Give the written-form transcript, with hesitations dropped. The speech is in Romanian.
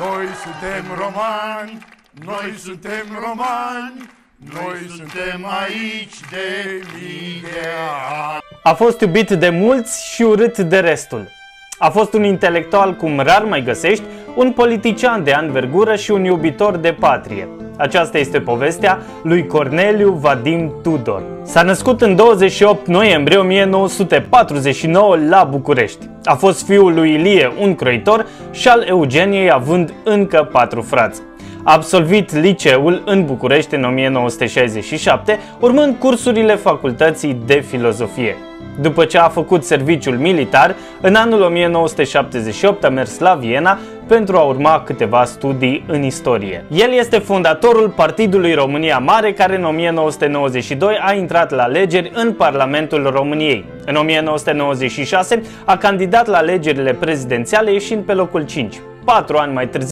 Noi suntem romani, noi suntem romani, noi suntem aici de mii de ani. A fost iubit de mulți și urât de restul. A fost un intelectual cum rar mai găsești, un politician de anvergură și un iubitor de patrie. Aceasta este povestea lui Corneliu Vadim Tudor. S-a născut în 28 noiembrie 1949 la București. A fost fiul lui Ilie, un croitor, și al Eugeniei, având încă 4 frați. A absolvit liceul în București în 1967, urmând cursurile facultății de filozofie. După ce a făcut serviciul militar, în anul 1978 a mers la Viena pentru a urma câteva studii în istorie. El este fondatorul Partidului România Mare, care în 1992 a intrat la alegeri în Parlamentul României. În 1996 a candidat la alegerile prezidențiale, ieșind pe locul 5. 4 ani mai târziu